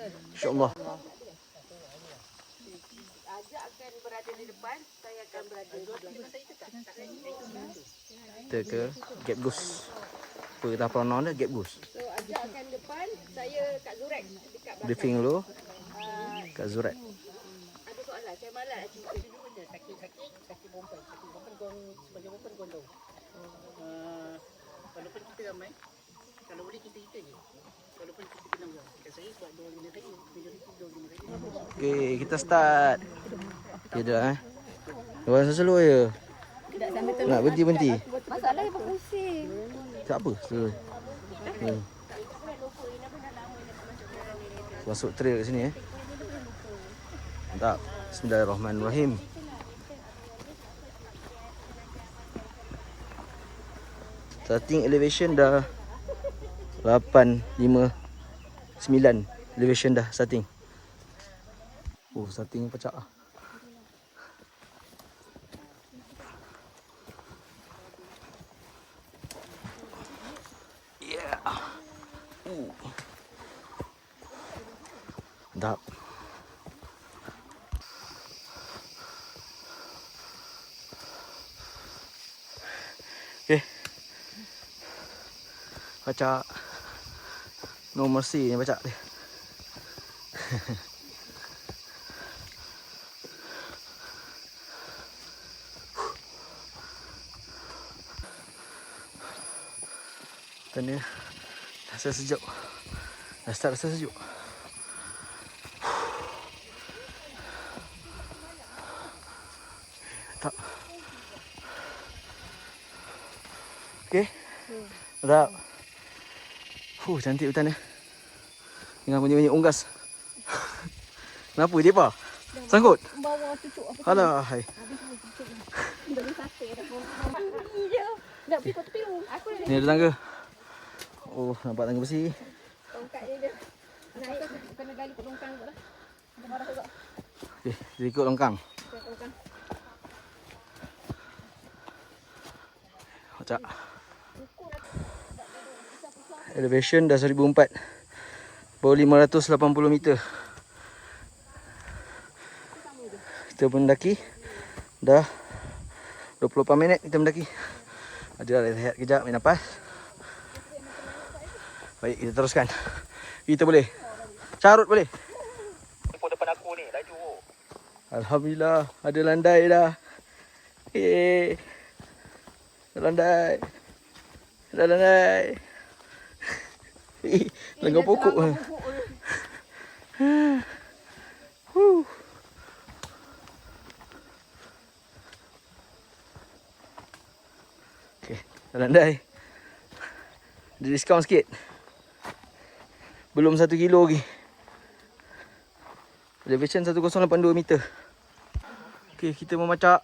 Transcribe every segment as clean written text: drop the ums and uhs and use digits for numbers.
InsyaAllah. Ajak akan berada di depan, saya akan berada di belakang. Kita ke Gap Goose. Apa kita pronoun dia? Gap Goose. So Ajak akan depan, saya Kak Zurek dekat belakang. Briefing dulu. Kak Zurek. Ada soalan, saya malas nak cerita. Sakit perempuan kau sebagai perempuan kau tahu. Walaupun kita ramai, kalau boleh kita je. Walaupun kita kena orang. Dekat saya sebab dia orang guna saya, majoriti dia orang guna saya. Okay, kita start. Okay dah Orang selalu je. Nak berhenti. Masalah dia pusing. Tak apa, selalu. Masuk trail kat sini Tak. Bismillahirrahmanirrahim. Starting elevation dah 859 elevation dah starting. Oh, starting pecah lah. Yeah. Mantap. Okay. Baca No Mercy ni baca dia. Tanya rasa sejuk. Dah start rasa sejuk. Tak. Okey. Mantap. Cantik hutan dia. Dengan bunyi-bunyi unggas. Kenapa dia apa? Sangkut? Bawa cucuk apa? Alah, hai. Dah sate dah pun. Pergi je. Nak pergi kau tepi. Aku dah Ni ada tangga. Oh, nampak tangga besi. tongkat dia. Naik kena gali kat longkang tu lah. Ada marah juga. Okey, kita ikut longkang. Longkang. Macam elevation dah 1004. Baru 580 meter. Kita mendaki dah 28 minit kita mendaki. Ada rehat kejap, ambil nafas. Baik, kita teruskan. Kita boleh. Carut boleh. Tempoh depan aku ni, laju. Alhamdulillah, ada landai dah. Dah landai. Dah landai. Lengkap pokok. Okey, dah landai. Ada diskaun sikit. Belum 1 kilo lagi. Elevation 1082 meter. Okey, kita memacak.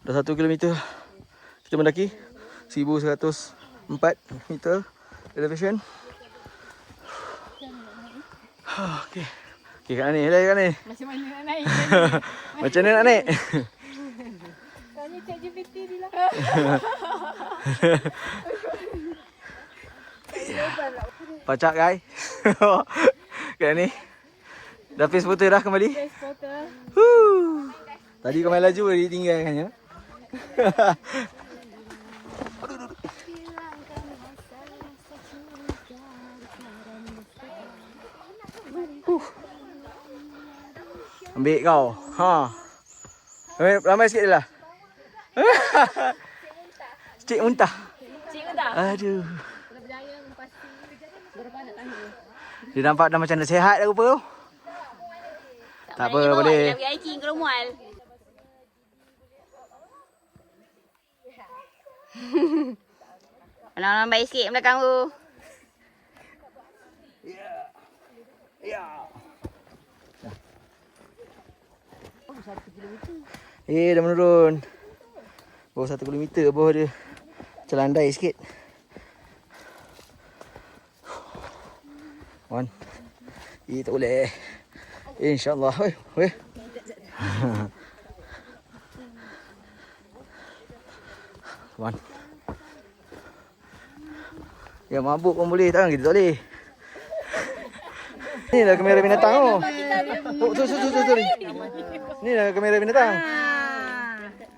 Dah 1 kilometer. Kita mendaki 1104 meter elevation. Okey. Okey, kat ni, kat ni. Macam mana nak naik? Macam mana nak naik? Tanya ChatGPT dia lah. Pacak guys. Kat ni. Dah face photo dah kembali. Face photo. Tadi kau main laju dia tinggalkan ya. Ambil kau. Ha. Ramai sikit je lah. Cik muntah. Cik ke tak? Aduh. Dah berjaya pasti. Berapa nak tanya? Dia nampak dah macam dah sihat dah rupa tu. Tak apa, boleh. Nak pergi hiking ke Romual. Orang-orang baik sikit belakang tu. Ya. Dah menurun. Baru 1 kilometer bawah dia. Macam landai sikit. Wan. Tak boleh. InsyaAllah. Weh. Wan. Ya mabuk pun boleh. Takkan kita tak boleh. Ni lah kamera binatang tu. Oh, sorry. Ni lah kamera binatang.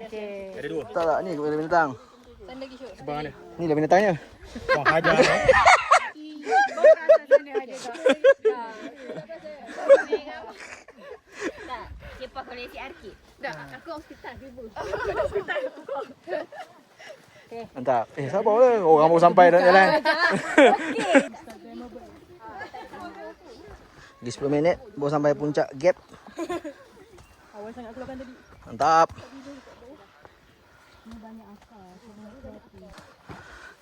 Okey. Ada dua. Tak, ni kamera binatang. Sana lagi syuk. Sebelah mana? Ni lah binatangnya. Wah, hajar. Bawa atas sana ada tak? Tak, cepat koleksi arkit. Tak, aku hospital dulu. Mantap. Sabar lah. Orang baru sampai dah jalan. Lagi 10 minit baru sampai puncak gap. Awal sangat keluarkan tadi. Mantap.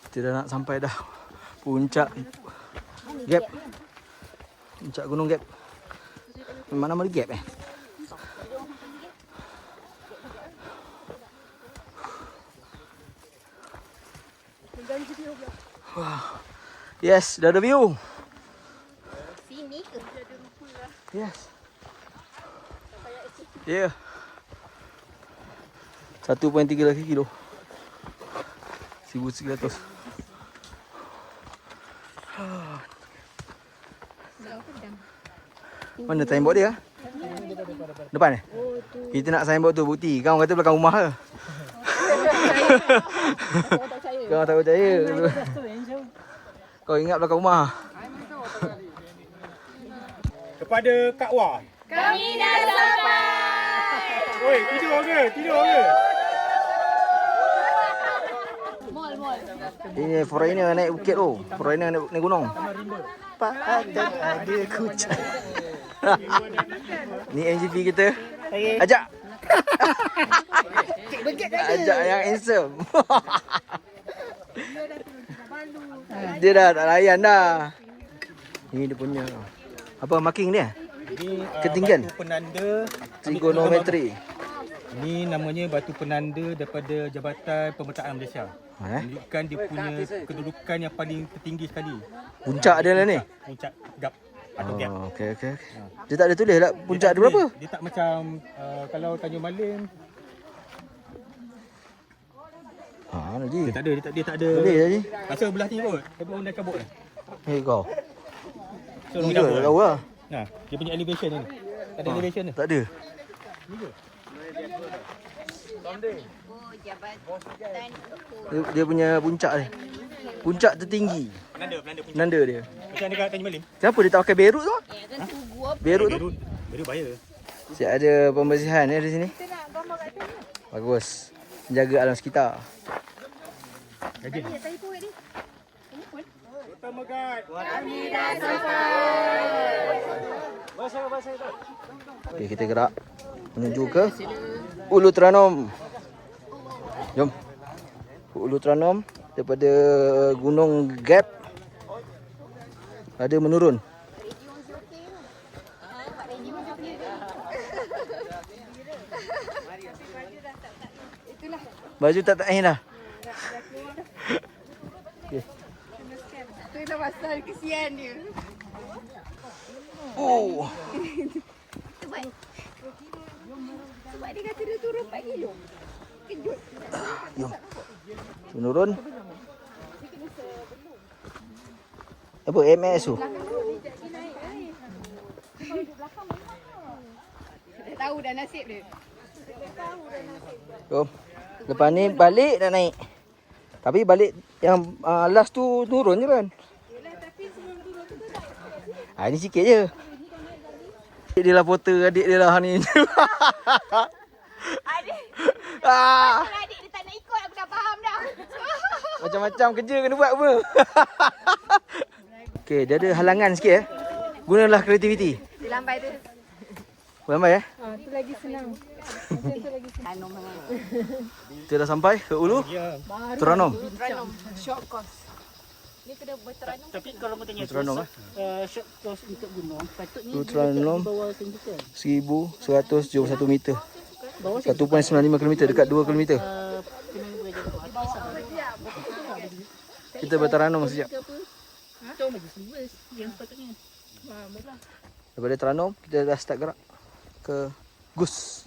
Kita dah nak sampai dah. Puncak gap. Puncak gunung gap. Mana nama dia gap eh? Wah. Yes, dah ada view. Sini ke? Yes. Ya. Yeah. 1.3 kilo. 1,300. Mana signboard dia? Depan ni? Kita nak signboard tu bukti. Kau kata belakang rumah ke? Kau tak percaya. Kau ingat belakang rumah? Kepada Kak Wah. Kami dah sampai. Oi, tidur ke? Ini foreigner naik bukit tu. Foreigner naik gunung. Padang ada kucing. Ni NGP kita. Ajak. Ajak yang handsome. Dia dah tak layan dah. Ni dia punya. Apa marking dia? Ini Ketinggian? batu penanda Trigonometri. Ini namanya batu penanda daripada Jabatan Pemetaan Malaysia. Menunjukkan dia punya kedudukan yang paling tertinggi sekali. Puncak dia lah ni. Puncak gap atau gap. Oh, okey. Dia tak ada tulis tak puncak dia berapa? Dia tak macam kalau Tanjung Malim. Lagi. Dia tak ada. Boleh lagi. Rasa belah ni kot. Tapi orang dah cabut dah. Kau. So orang Ni cabut. tak tahu lah. Nah, dia punya elevation ni. Tak ada elevation ni. Tak ada. Oh, jabatan Dia punya puncak ni. Puncak tertinggi. Penanda dia. Macam dekat Tanjung Malim. Kenapa dia tak pakai berut tu? ya kan tunggu apa? Berut tu? Baru bayar. Siap ada pembersihan ni di sini. Bagus. Jaga alam sekitar. Gaji. Pertama guard. Okey, kita gerak menuju ke Ulu Terenum. Jom. Ulu Terenum daripada Gunung Gap ada menurun. Baju tak tahan dah. Okey. Itulah pasal kesian dia. Oh. Sebab dia kata dia turun 4 kilo. Kejut. Jom. Menurun. Apa MS tu? Dia tahu dah nasib dia. Jom. Lepas ni balik dah naik. Tapi balik yang last tu turun je kan? Ini sikit je. Adik dia lah porter, adik dia lah ni. Adik. Ah, Adik dia tak nak ikut, aku dah faham dah. macam-macam kerja kena buat apa. Okey, dia ada halangan sikit eh. Gunalah kreativiti. Lambai tu. Lambai eh. Tu lagi senang. Kita dah sampai ke Ulu Terenum. Short course. Ni kena berteranum. Tapi kalau mau tanya Terenum eh. short course untuk gunung, patutnya Ulu Terenum bawah tinggikan. 1171 meter. 1.95 km dekat 2 km. Kita berteranum sekejap. Itu lagi serius yang sepatutnya. Daripada Terenum kita dah start gerak ke Gus.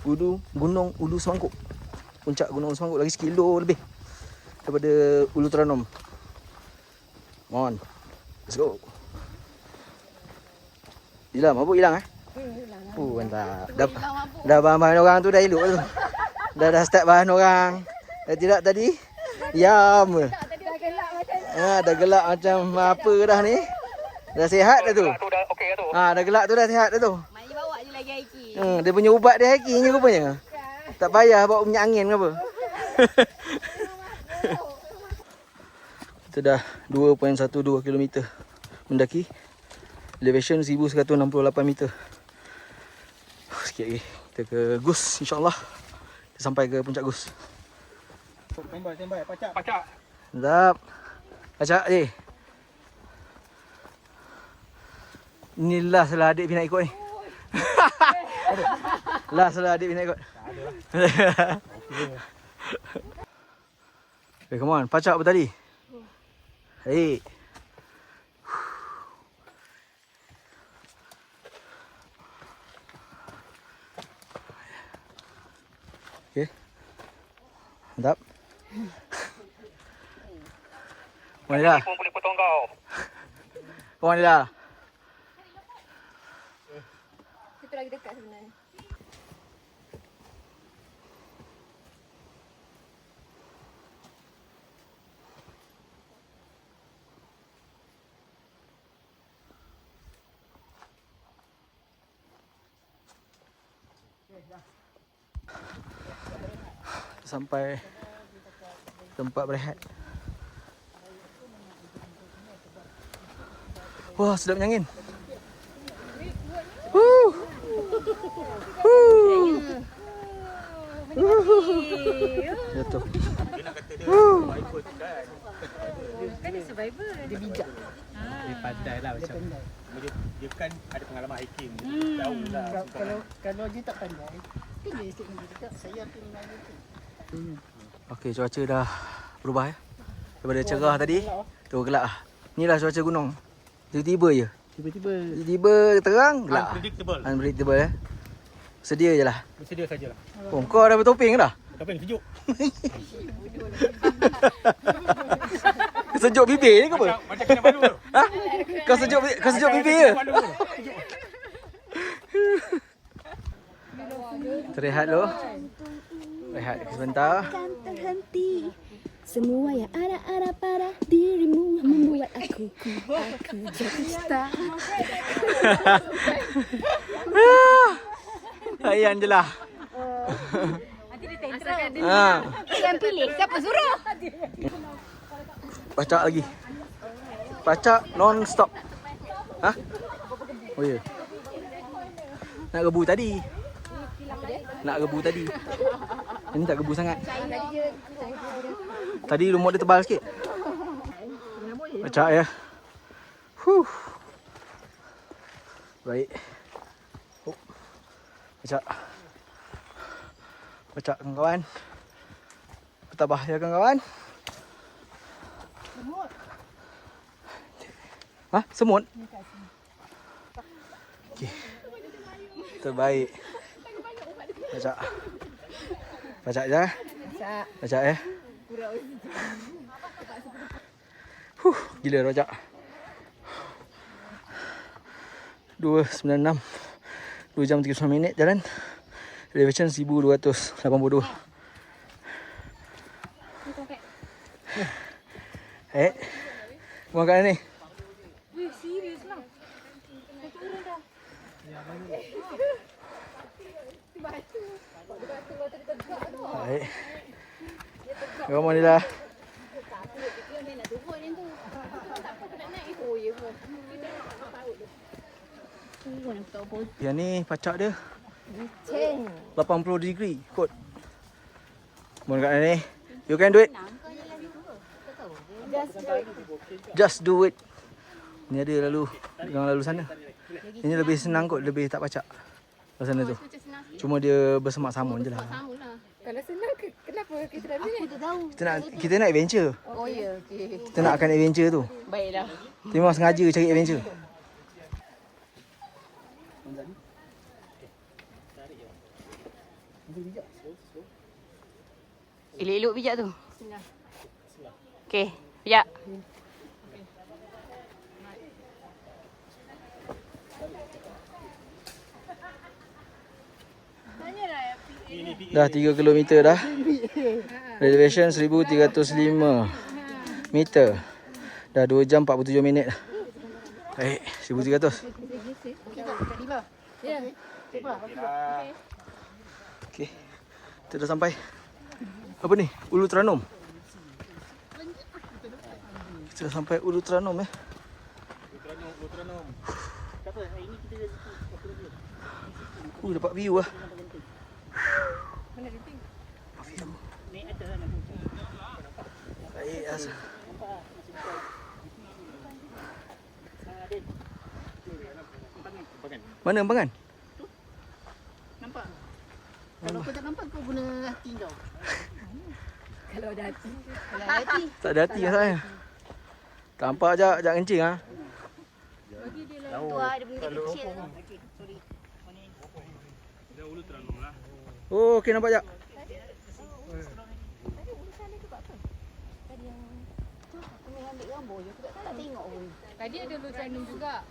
Gunung Ulu Semangkuk. Puncak Gunung Ulu Semangkuk lagi sekilo lebih daripada Ulu Terenum. Come on. Let's go. Hilang, mabuk hilang mantap. Dah bahan-bahan orang tu dah elok tu. Dah start bahan orang. Tidak tadi? Yam. Dah gelak macam Dah gelak macam apa dah ni. Dah sihat dah tu. Dah gelak tu dah sihat dah tu. Maknanya bawa je lagi Haiki. Dia punya ubat dia hiking je rupanya. Tak payah bawa minyak angin ke apa. Kita dah 2.12 km mendaki. Elevation 1168 meter. Sikit lagi kita ke Gus, insyaAllah. Kita sampai ke puncak Gus. Tembak, pacak. Mantap. Pacak je. Ni last lah adik nak ikut ni. Last lah adik nak ikut. Okay, come on. Pacak apa tadi? Hey. Okay. Mantap. Wanita. Pun boleh potong kau. Wanita. Itu lagi dekat sebenarnya. Sampai tempat berehat. Wah, sedapnya angin. Jatuh. Kan dia survivor. Dia bijak. Dia pandai lah macam. Dia kan ada pengalaman hiking. Tahu lah. Kalau dia tak pandai, kan dia esok dia cakap saya akan mengajar tu. Okey, cuaca dah berubah ya. Daripada cerah tadi, tu gelap lah. Inilah cuaca gunung. Tiba-tiba je. Tiba-tiba terang, gelap. Unpredictable ya. Sedia je lah. Bersedia sajalah. Oh, kau dah bertopeng ke dah? Tapi sejuk. Sejuk bibir je ke apa? Macam kena malu tu. Ha? Kau sejuk bibir je? Terehat dulu. Rehat sebentar. Kan terhenti. Semua yang ada pada dirimu membuat aku jatuh cinta. Layan je lah. Nanti dia tantrum. Yang pilih siapa suruh? Pacak lagi. Pacak non-stop. Ha? Oh ya. Nak rebu tadi. Ini tak gebu sangat. Tadi lumut dia tebal sikit. Pacak ya. Baik. Oh. Pacak. Pacak kawan-kawan. Bertabah ya kawan-kawan. Ha? Semut? Okey. Terbaik. Pacak. Pacak je. Pacak ya. Gila pacak. 2.96 2 jam 39 minit jalan. Elevation 1282. Mau kat ni? Serius lah. Baik. Kamu ni lah. Yang ni pacak dia 80 degree kot. Mau kat ni? You can do it. Just do it. Ni ada lalu yang lalu sana. Ini lebih senang kot, lebih tak pacak. Kat sana tu. Cuma dia bersemak samun je lah. Kalau senang kenapa kita dah ni? Aku tak tahu. Kita nak adventure. Oh ya, okey. Kita nak akan adventure tu. Baiklah. Kita memang sengaja cari adventure. Elok-elok bijak tu. Okey, bijak. Dah 3 kilometer dah. Elevation 1305 meter. Dah 2 jam 47 minit. Baik, 1300. Okey. Kita dah sampai. Apa ni? Ulu Tranum. Kita dah sampai Ulu Tranum dapat view lah. Baik, asal. Mana Empangan? Nampak? Kalau kau tak nampak, kau guna hati kau. Kalau ada hati. Kalau hati. Tak ada hati masalahnya. Tampak je, jangan kencing ah. Tu ada benda kecil. Oh, okey nampak jap. Tadi ada Ulu Tranum juga.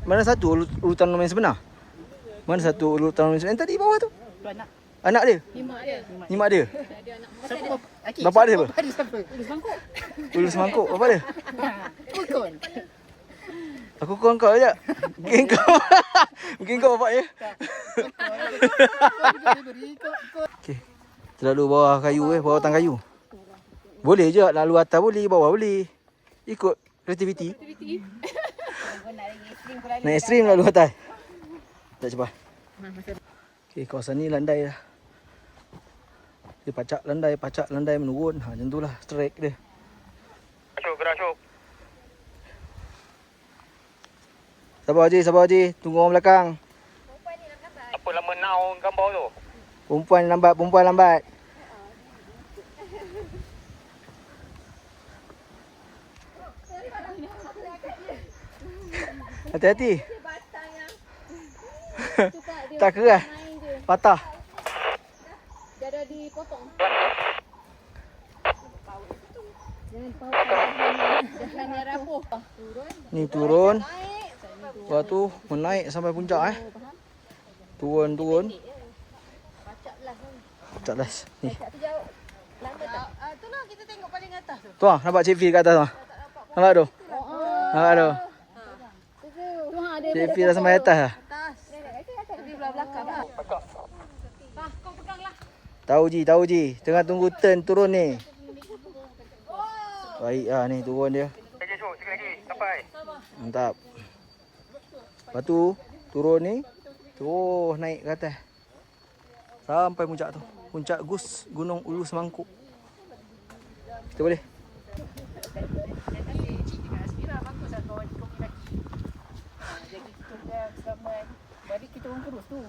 Mana satu Ulu Tranum yang sebenar? Mana satu Ulu Tranum yang sebenar? Yang tadi bawah tu. Tu anak. Anak dia? Mak dia. Ni mak dia? Ada anak. Siapa? Okey, Bapak dia apa? Bapak dia siapa? Ulu semangkuk. Bapak dia? Pukul. Aku kawan kau je. Mungkin kau. Mungkin kau bapak dia. Okey. Kita lalu bawah kayu bawah tang kayu. Boleh je lalu atas boleh, bawah boleh. Ikut kreativiti. Naik ekstrim lalu atas. Tak cepat. Okey, kawasan ni landai dah. Dia pacak landai menurun. Ha, macam itulah trek dia. Gerak. Sabar Haji. Tunggu orang belakang. Apa lama now gambar tu? Perempuan lambat. Hati-hati. Tak keras. Patah. Dia ada dipotong. Jangan dia rapuh. Ni turun. Lepas tu menaik sampai puncak Turun. Pacak last. Ni. Itulah kita tengok paling atas tu. Tu nampak Cik Fie kat atas tu. Nampak tu? Nampak tu? Cik Fie dah sampai atas dah. Tapi belah belakang lah. Kau pegang lah. Tahu Ji. Tengah tunggu turn turun ni. Baik lah ni turun dia. Sekali lagi, sampai. Mantap. Lepas tu turun ni. Terus naik ke atas. Sampai puncak tu. Puncak Gunung Ulu Semangkuk. Kita boleh? Jadi kita orang kurus tu.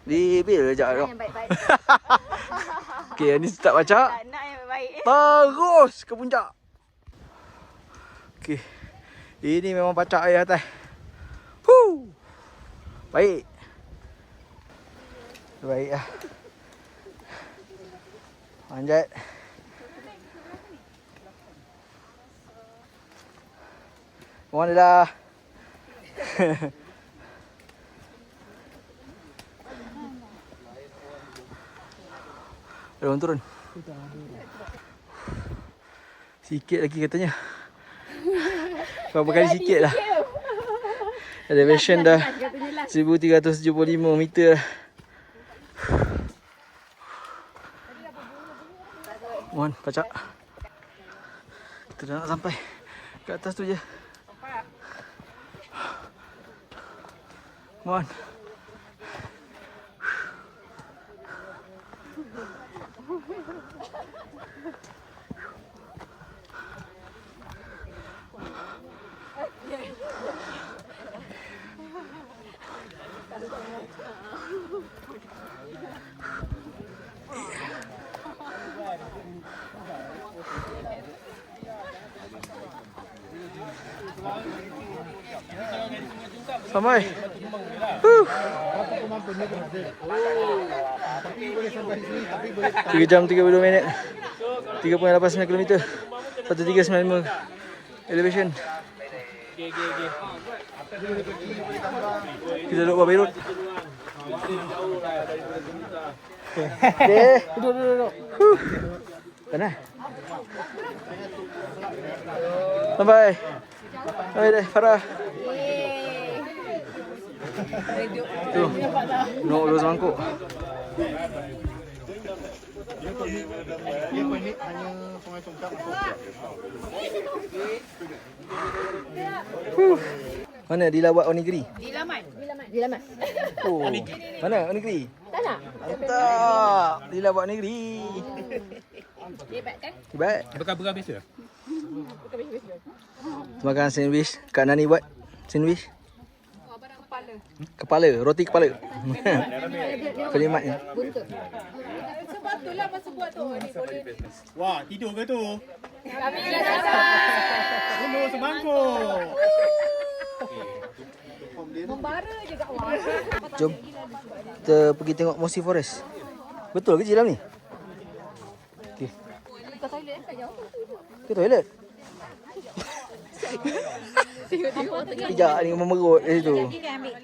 Bila sekejap tau. Yang baik-baik. Okey, ni start pacak. Nak yang baik-baik. Terus ke puncak. Okey. Ini memang pacak air atas. Baik. Baik lah. Manjat. Mohon dah. Turun, turun. Sikit lagi katanya. Berapa kali sikit lah. Elevation dah 1375 meter. Mohon, pacak. Kita dah nak sampai ke atas tu je. Mohon. Sampai. 3 jam 32 minit. 3.89 km. 1395 elevation. Kita duduk bawah Beirut. Okay. Duduk. Panas. Sampai. Hai deh, Farah. Tu. Nak urus mangkuk. Dia permit hanya Sungai Songkap. Mana Dila buat onigiri? Dilamat. Oh. Mana onigiri? Tak nak? Mantap. Dila buat onigiri. Hebat kan? Hebat. Bekal-bekal biasa. Makan sandwich. Kak Nani buat sandwich. Kepala, roti kepala. Kelimat ni. Buntut. Sebab tu lah masa buat tu. Ni boleh. Wah, tidur ke tu? Kami dah datang. Penuh semangkuk. Membara je kat awak. Jom. Kita pergi tengok Mossy Forest. Betul ke Jilam ni? Okey. Kau toilet kat jauh. Ke toilet? Tengok-tengok tengah. Kejap ni memerut dari situ. Nanti ambil.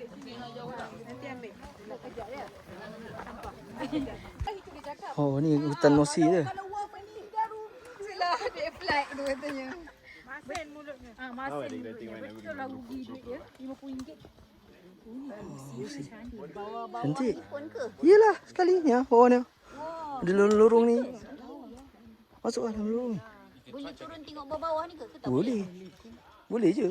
Oh, ni hutan Mossy je. Kalau wang pendek baru. Silah dia flight tu katanya. Masin mulutnya. Masin mulutnya. Betul lah rugi duit dia. RM50. Cantik. Yelah, sekali ni ah, bawah ni. Ada lorong ni. Masuklah dalam lorong ni. Boleh turun tengok bawah ni ke? Boleh. Boleh je.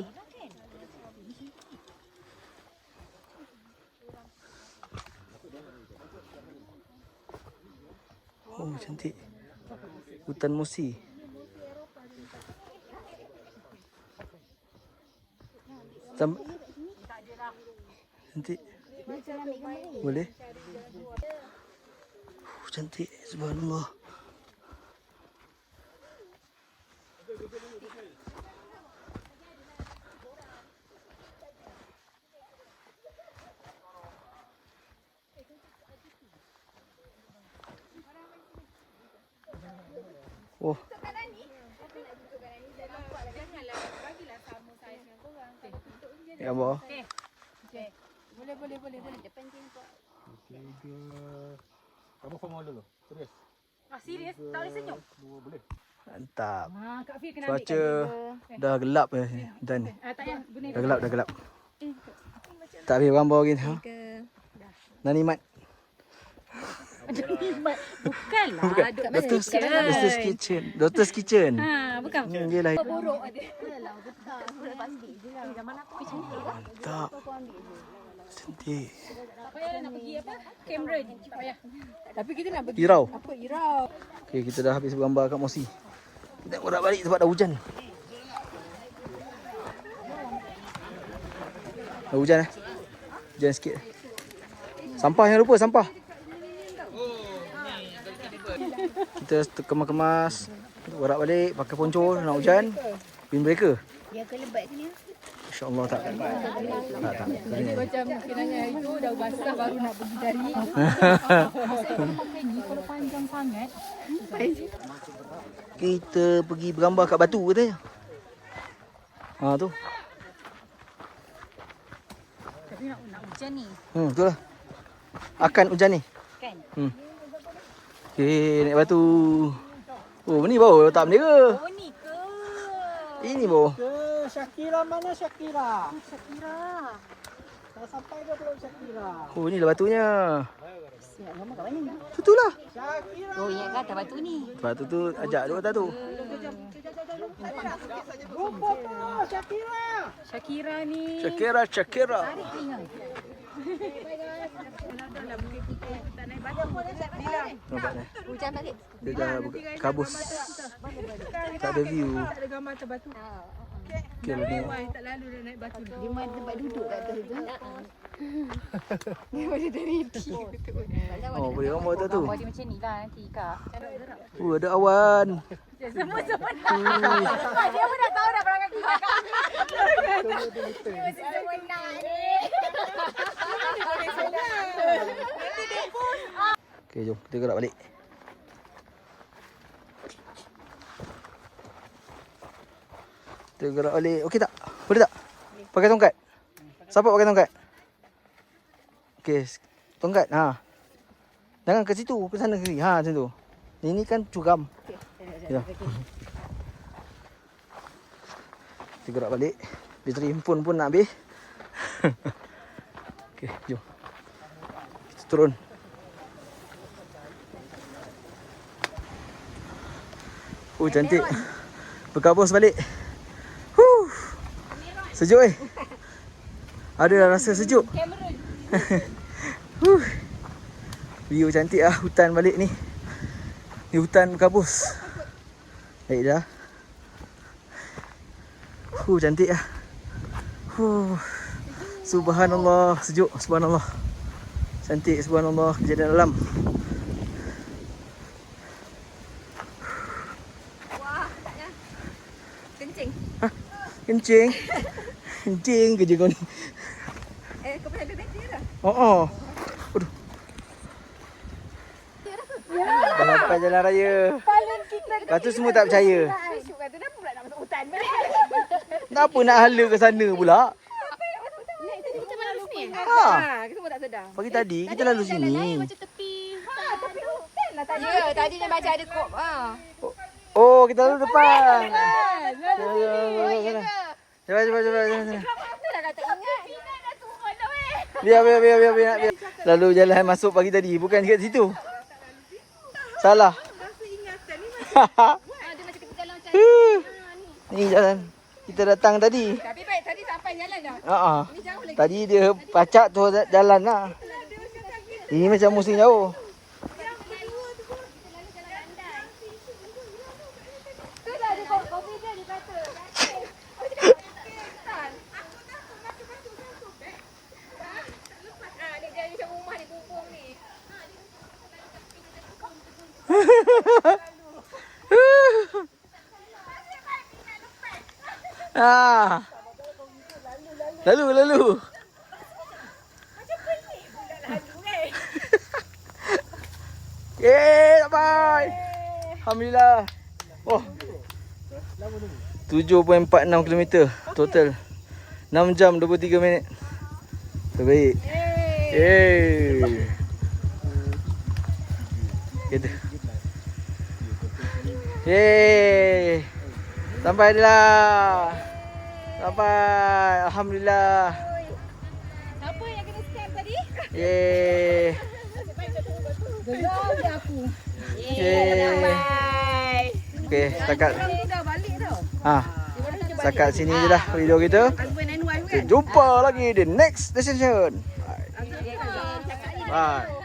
Oh, cantik. Hutan Mossy. Cantik. Boleh. Cantik. Subhanallah. Oh. Ya, bawah. Boleh. Depan tengok. Kamu formal dulu. Serius. Serius? Tak boleh senyum? Boleh. Mantap. Kak Fir kena ambil. Cuaca dah gelap dan ni. Tak payah. Guna Dah gelap. Tak habis gambar lagi. Ha? Nani Mat. Bukanlah. Bukan. Doctor's Kitchen. Bukan. Yelah. Borok ada. Mantap. Cantik. Tak payah nak pergi apa? Cameron. Tak payah. Tapi kita nak pergi. Irau. Apa Irau? Okay, kita dah habis bergambar kat Mossy. Kita nak borak balik sebab dah hujan. Dah hujan eh. Hujan sikit. Sampah jangan lupa, sampah. Kita kemas-kemas. Borak balik, pakai poncho, nak hujan. Windbreaker. Dia ke lebat sini. InsyaAllah tak. Tak. Jadi macam kiranya itu dah basah baru nak pergi cari. Pakai ni kalau panjang sangat. Kita pergi bergambar kat batu katanya. Ha tu. Tapi nak hujan ni. Betul lah. Akan hujan ni. Kan? Okey, naik batu. Oh, ni bau tak bendera. Oh ni ke? Ini bau. Shakira mana Shakira? Shakira. Dah sampai ke belum Shakira? Oh, inilah batunya. Siap lama kat mana ni? Tu lah. Oh, ingat kan atas batu ni. Batu tu ajak duk atas tu. Shakira. Shakira ni. Shakira. Tarik telinga. Nampak ni. Hujan balik. Dia dah kabus. Tak ada view. Tak ada gambar atas batu. Okey, ni. Tak lalu dah naik batu. Dia mana tempat duduk kat atas tu. Dia boleh dari di. Oh, boleh gambar atas tu. Gambar dia macam ni lah nanti kak. Ada awan. Semua nak. Dia pun dah tahu dah perangai kita kak. Dia mesti sebenar ni. Okey, jom kita gerak balik. Kita gerak balik. Okey tak? Boleh tak? Pakai tongkat? Siapa pakai tongkat? Okey. Tongkat. Ha. Jangan ke situ, ke sana ke kiri. Ha, macam tu. Ini kan curam. Ya. Kita gerak balik. Bateri handphone pun nak habis. Okey, jom. Kita turun. Oh, cantik. Berkabus balik. Sejuk Ada rasa sejuk. View cantik lah hutan balik ni. Ni hutan berkabus. Baik dah. Cantik lah. Subhanallah, sejuk. Subhanallah. Cantik, subhanallah. Kejadian alam. Wah, taknya. Kencing. Kencing. Kencing kerja kau ni. Kau pernah ada bateri dah? Oh. Aduh. Dah sampai jalan raya. Lepas tu semua tak percaya. Syuk kata kenapa pula nak masuk hutan? Kenapa nak hala ke sana pula? Kita mana lalu sini? Ha. Kita semua tak sedar. Pagi tadi kita lalu sini. Macam tepi tepi hutan lah tadi. Ya, tadi dia macam ada kop. Oh, kita lalu depan. Ya. Cepat. Kenapa dah kata ingat? Dah turun dah weh. Biar. Lalu jalan masuk pagi tadi. Bukan kat situ. Salah. Dia macam kita jalan macam Ni jalan. Kita datang tadi. Tapi baik tadi sampai jalan dah. Ni jauh lagi. Tadi dia pacak tu jalan lah. Ini macam musim jauh. Itulah dia kopi dia kata. Ni dia macam rumah ni bubung ni. Lalu. Sampai. Alhamdulillah. Oh. 7.46 km total. 6 jam 23 minit. Terbaik. Yeay. Gitu. Yeay. Sampai dah. Sampai. Alhamdulillah. Siapa yang kena scam tadi? Yeay. Geram dia aku. Yeay. Okey, setakat. Dah balik dah. Setakat sini je lah video kita. Kita jumpa lagi di next destination. Bye.